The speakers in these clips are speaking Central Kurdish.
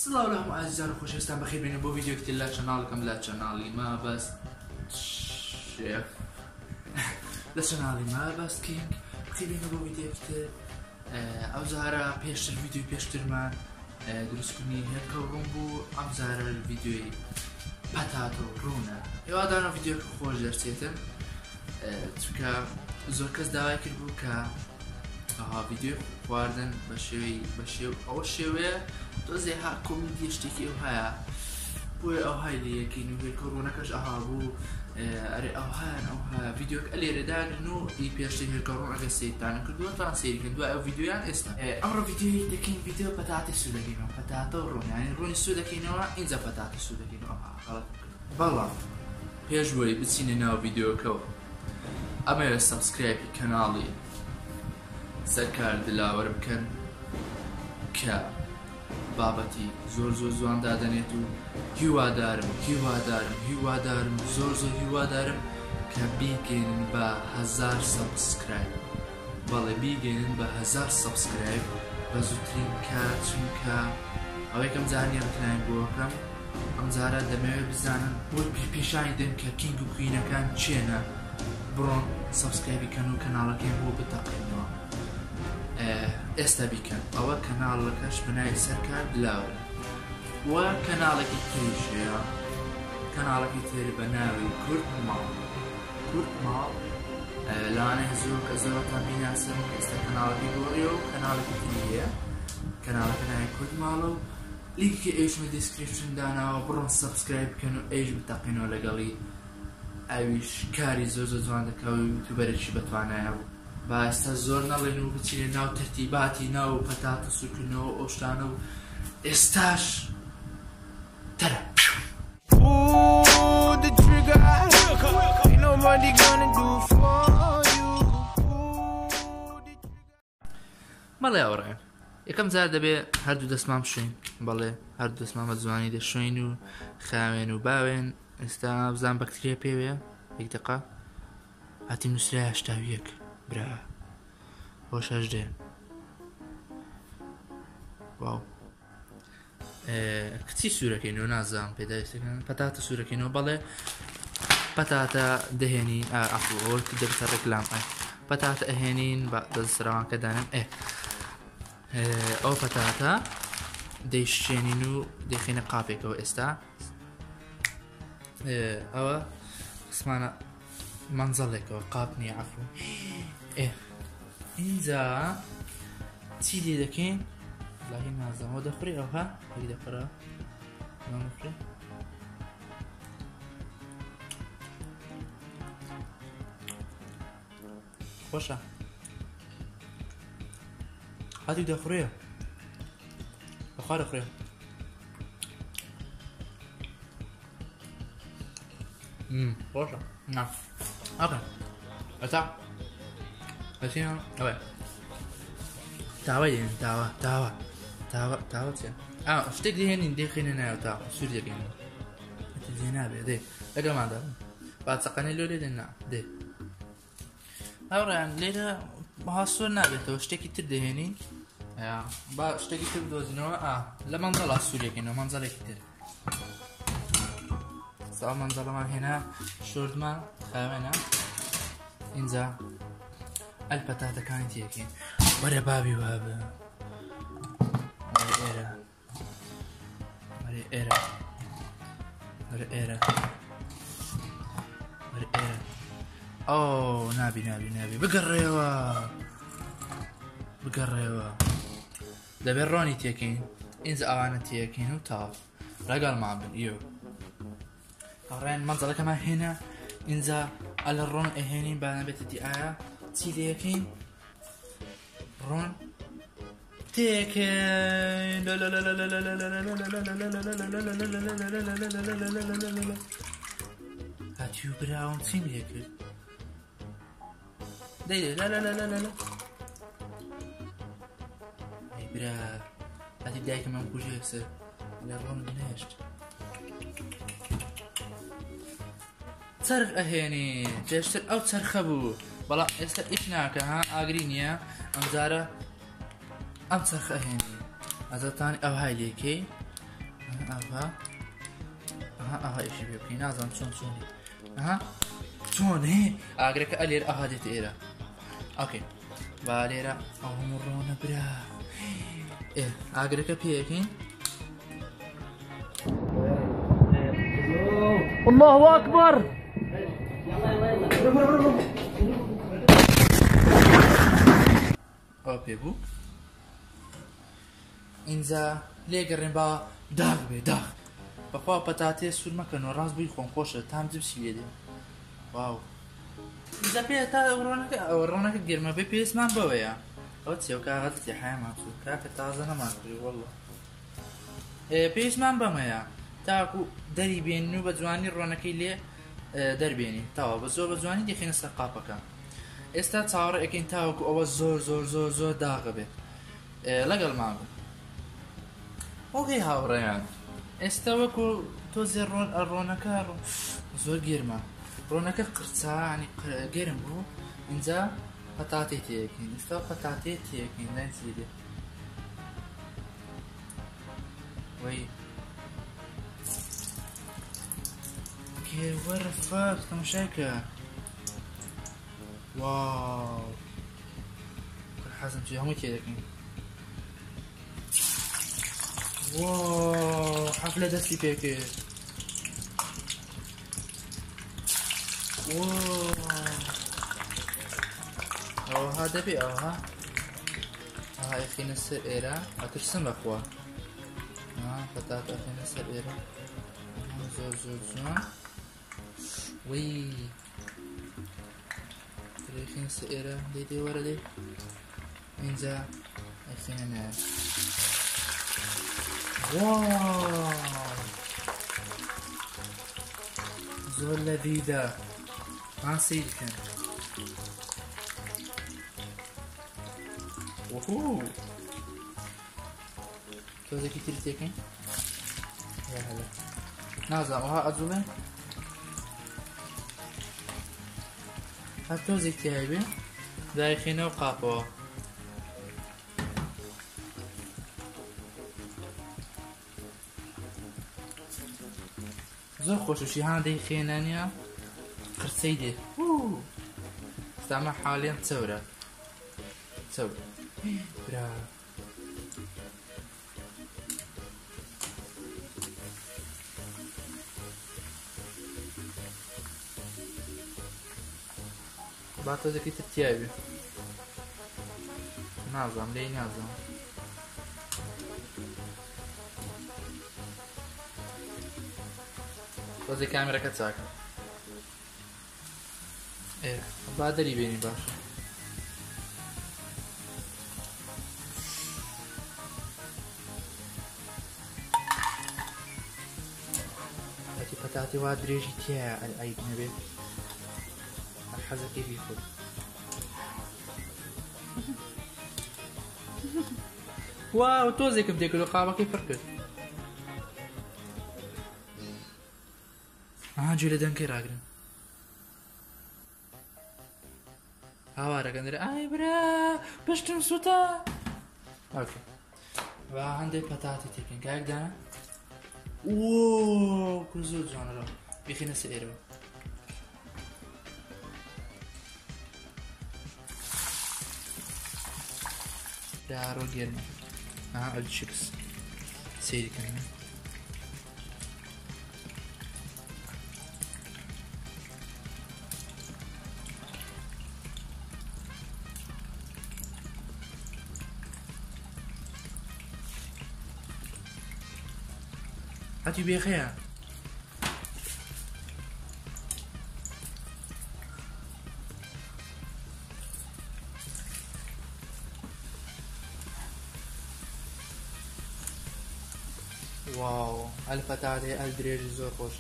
السلام عليكم أعزائي الخوشستان بخير بين بو فيديو كتير لا شانالكم لا شانالي ما بس شيف لا شانالي ما بس كينج بخير بين بو فيديو كتير أو زهرة بيشتر فيديو بيشتر ما دروس كوني هيك رومبو أم زهرة الفيديو باتاتو رونا هذا أنا فيديو خوش درسيتم تبكى زور كز داوي كربو كا فيديو خواردن بشيو أول شيء توزي ها كوميدي اشتكي أو هيا بوي أو هاي اللي يكينو هي كورونا كش بو أري أو ها فيديو اللي ردان إنه يبيشتكي هي كورونا كسيت تاني كدوا فرنسي كدوا أو فيديو يعني اسمه أمر فيديو يتكين فيديو بتاعت السوداكينو بتاعته رون يعني رون السوداكينو إنزا بتاعت السوداكينو غلط بالله بيجوي بتسيني فيديو كو أما سبسكرايب كنالي سكر دلاور بكن كا بابتي زور زوان دادنيتو هیوادارم زور هیوادارم کە بیگەینن بە 1000 سبسکرایب بەڵێ بیگەینن بە 1000 سبسکرایب بە زووترین کات چونکە ئەوەی کەم جارنی ڕکلاین بۆکەم ئەم جارە دەمەوێت بزانن بۆ پیشانی دەم کە کینگ و کوینەکان چێنە بڕۆن سبسکرایبی کەن و کەناڵەکەی بۆ بتەقێنەوە ئێستا بیکەن ئەوە کەناڵەکەش بنای سەرکار دلاورە و کەناڵێکی تریش هەیە کەناڵێکی تری بە ناوی کورد ماڵ لەوانەیە زۆرتان بیناسن ئێستا کەناڵەکەی گۆڕیەوە و کەناڵێکی تری هەیە کەناڵەکە ناوی کورد ماڵە و لینکی ئەویشمە دیسکریپشن داناوە بڕۆن سەبسکرایب بکەن و ئەویش بتەقێنەوە لەگەڵی ئەویش کاری زۆر جوان دەکا و یوتیوبەرێکی بەتوانایە بوو با ئێستا زۆر نەڵێن و بچینە ناو تەرتیباتی ناو پەتاتە سوکردنەوە ئەو شتانە و ئێستاش تەرە بەڵێ ئەوڕێ یەکەم جار دەبێ هەردوو دەستمان بشوین بەڵێ هەردوو دەستمان بە جوانی دەشوین و خاوێن و باوێن ئێستا بزان بەکتریا پێوەیە یەک دقە هاتی نووسرای 81 برا خۆش هەژدێ واو کچی سوورەکەینەوە نازانم پێداویستەکان پەتاتە سوورەکەینەوە بەڵێ پەتاتە دەهێنین ئەوە دەبتە ڕێکلام پەتاتە ئەهێنین بە دەستسەراوانکە دانم ئەو پەتاتە دەیشێنین و دەیخینە قاپێکەوە ئێستا ئەوە قسمانە منزەڵێکەوە قاپ نییە عەفو اینجا چی لێ دەکەین لاهی نازانەوە دەخوڕی ئەوها هەی دەخڕە نەمەخڕێ خۆشە هاتی دەخڕێ بەخوا دەخڕێ خۆشە نا ئەکە ئەتا ئەچینە ئەوێ تاوای دێنین تاوە چێ شتێک دێنین دێخینە نایەوە تاوە سوور دەکەین دێ نابێ دێ لەگەڵماندا باچەقەنەی لۆ لێ دێن نا دێ ئەوڕیان لێرە بەها سۆر نابێتەوە شتێکی تر دەهێنین با شتێکی تر بدۆزینەوە لە مەنزەڵا سوورێکینەوە مەنزەڵێکی تر ساڵ مەنزەڵەمان هێنا شۆردمان خاوێنە اینجا ئەلپەتاتەکانی تێکین وەرە بابی وابە وەرە ئێرە ئەو نابی بگەڕێەوە دەبێت ڕۆنی تێکین ئینجا ئەوانە تێکین و تاو ڕێگەڵمان بن ئیۆ ئەڕێن مەنزەڵەکەمان هێنا اینجا ئەلە ڕۆن ئەهێنین با نەبێتە دی ئایا چی لەکەین ڕۆن تێکن هاتی و براوم چیم لێ کرد دەیدێ ئەی برا هاتی دایکەمان کوژە یەکسەر لە ڕۆن بنێشت چەرخ ئەهێنی پێشتر ئەو چەرخە بوو بەڵام ئێستا ئیش ناکە ئاگری نییە ئەم جارە ئەم چەرخە ئەهێنی ئەزەتانی ئەو هایلێکەی ئەها ئەها ئیشی پێ بکەین نازانم چۆنی ئەها چۆن هێ ئاگرەکە ئەلێر ئەها دێت ئێرە ئۆکێ با لێرە ئەو هەموو ڕۆنە برا ئاگرەکە پێەکەین الله أكبر ئەو پێ بوو ئینجا لێگەڕێن با داغ بێ داغ بەخوا پەتاتێ سوور مەکەنەوە ڕاست بووی خۆم خۆشە تام جبسی لێ دێ واو ئینجا پێ تا ڕۆنەکە گرمە بێ پێویستمان بەوەیە ئەو چێو کاغەتی حیامان سوور کاکە تازە نەمانکردی وەڵڵا پێویستمان بەمەیە تاکو دەری بێنین و بە جوانی ڕۆنەکەی لێ دەربێنین تاوە بە زۆر بە جوانی دەخینە سەر قاپەکە ئێستا چاوەڕێ ئەەکەین تاوەکو ئەوە زۆر زۆر زۆر زۆر داغە بێت لەگەڵمان بوو ئۆکەی هاوڕێیان ئێستا وەکو تۆزێ ڕۆنەکە زۆر گێرمە ڕۆنەکە قرچانی گەرم بوو اینجا پەتاتێ تێەکەین ئێستا پەتاتێ تێەکەین لەنسی دێ وەی وەرە فاک تەماشاکە واو حەزم چی هەمووی تێدەکەین واو حەفلە دەستی پێکرد واو ئەوها دەبێ ئەوها ئەها ئەخینە سەر ئێرە ئەترسم بەخوا پەتات ئەخینە سەر ئێرە زۆر زۆر جوان وی ئەخینە سەر ئێرە لێ دێ وەرە لێ اینجا ئەخینە نایە واو زۆر لەذیذە ماسی بکەن وهو تۆزێکی تری تێکەین یا هەلا نازانم ئەوها ئەجوڵێن هەر تۆزێک تیای بێ دایخینەوە قاپەوە زۆر خۆشوشی هاندەی خێنانیە قرسەی دێ ئەمە حاڵیان چەورە چەور برا با تۆزێکی تر تیا بێ نازانم لێی نازانم تۆزێ کامێرەکە چاکە با دەری بێنی باشە ئەتی پەتاتی وا درێژی تایە ئەیب نەبێت حەزەکەی بیخۆت واو تۆزێکم تێکرد و قاوەکەی پڕ کرد گوێ لە دەنگەی ڕاگرن هاوارەکەن دەرێ ئای برا پشتم سووتە ئۆکێ با هەندێک پەتاتی تێکەین کاک دانا وۆ زۆر جوانەڕە بیخینە سەر ئێرەوە دارۆ گێرمە ئەل چیپس سەیریکەن هاتي بخير واو الفتاة الدريج زور خوشة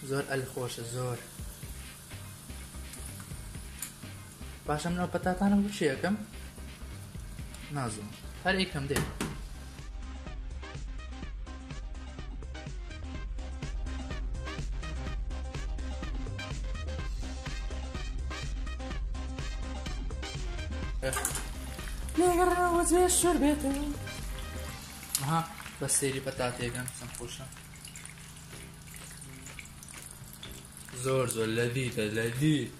زور الخوشة زور باشا منو پتاتانم بچه یکم نازم هر یکم ده لێگەڕەوە جێ شۆر بێتەوە ئەها بە سێری پەتاتێکم سم خۆشە زۆر زۆر لەذیذە لەذیذ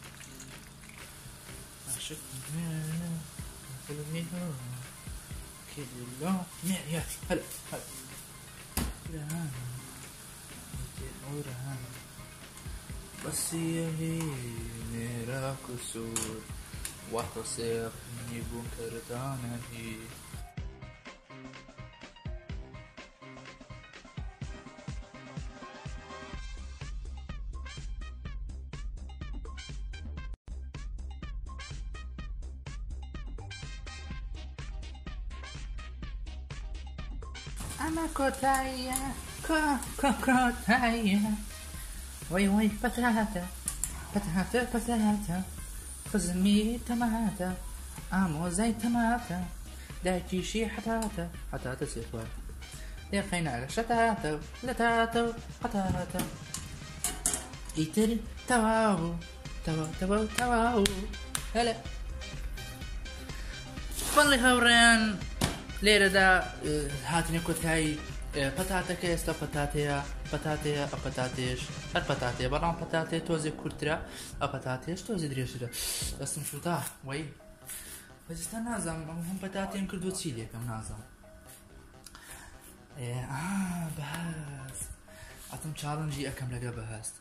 بس هي मेरा कसूर वातों से अपनी गुम करता नहीं أنا كوتايا كوتايا وي بتاتا بتاتا بتاتا خزمي تماتا أمو زي تماتا دايتي شي حتاتا سيخوات يا خينا على شتاتا لتاتا حتاتا إيتر تواو تواو تواو تواو هلا والله هوريان ليرة دا هاتني كوتاي پەتاتە کە ئێستا پەتاتەیە پەتاتێش هەر پەتاتێ بەڵام پەتاتێ تۆزێ کورترا ئە پەتاتێش تۆزی درێژرە دەستم شوتا وەی بەزستا نازانم ئەم هەم پەتاتێم کردو چی لێکم نازانم بەهەست ئەتم چاڵنجی ئەەکەم لەگە بەهەست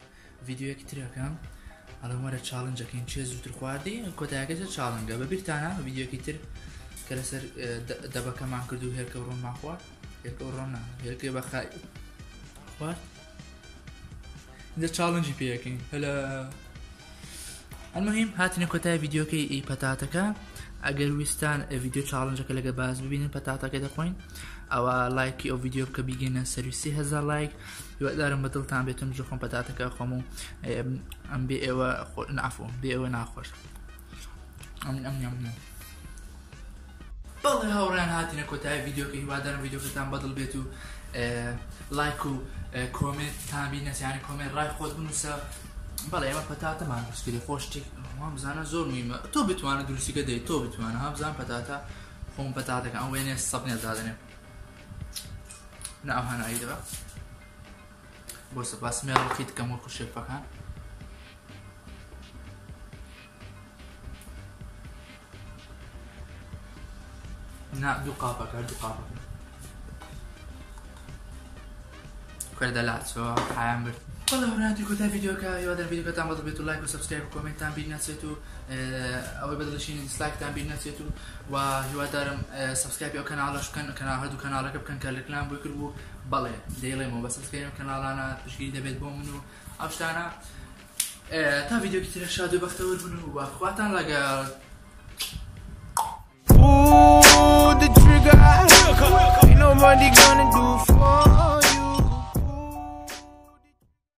ڤیدیۆیەکی ترەکەم ئەڵە وەرە چاڵنجەکەین چێ زووتر خواردی کۆتایەکەشە چاڵنگە بە بیرتانە ڤیدیۆکی تر کە لەسەر دەبەکەمان کردو هێرکە ڕۆنمان خوارد هێرکە هێرکە بەخای خوارد اینجا چاڵنجی پێیەکەین هەلا المهم هاتنە کۆتای ڤیدیۆکەی ئی پەتاتەکە ئەگەر ویستان ڤیدیۆ چاڵنجەکە لەگە باز ببینن پەتاتەکە دەخۆین ئەوە لایکی ئەو ڤیدیۆ بکە بیگەنە سەرویسی 1000 لایک هیوادارم بەدڵتان بێتم ژە خۆم پەتاتەکە خۆم و ئەم بێ ئێوە نافۆ بێ ئێوە ناخۆش بەڵێ هاوڕێن هاتینە کۆتای ڤیدیۆکە هیوادارم ڤیدیۆکەتان بەدڵ بێت و لایک و کۆمنتتان بینەسیانی کۆمنت ڕای خۆت بنووسە بەڵێ ئێمە پەتاتەمان دروستکردی خۆشتێک وام بزانە زۆر میمە تۆ بتوانە دروستیکە دەیت تۆ بتوانە ها بزان پەتاتە خۆم پەتاتەکە ئەم وێنێ سەبنێ دادنێ نە ئەو هەنایی دەبە بۆ سەپاس مێڵکی دکەم وەکو شێفەکان نا دوو قاپەکە دوو قاپەکە کردەلاتەوە حیان برد بەڵێ هەورانتی کۆتای ڤیدیۆکە هیوادارم ڤیدیۆکەتان بەدڵ بێت و لایک و سەبسکرایب و کۆمنتتان بیر نەچێت و ئەوەی بەدڵشین دیسلایکتان بیر نەچێت و هیوادارم سەبسکرایبی ئەو کەناڵەش بکەن کەناڵ هەردوو کەناڵەکە بکەن کە لەکلام بۆی کرد بوو بەڵێ دەیڵێمەوە بە سەبسکرایب کەناڵانە پشگیری دەبێت بۆ من و ئەو شتانە تا ڤیدیۆکی ترە شاد و بەختەوەر بن و خواتان لەگەڵ The trigger, ain't nobody gonna do for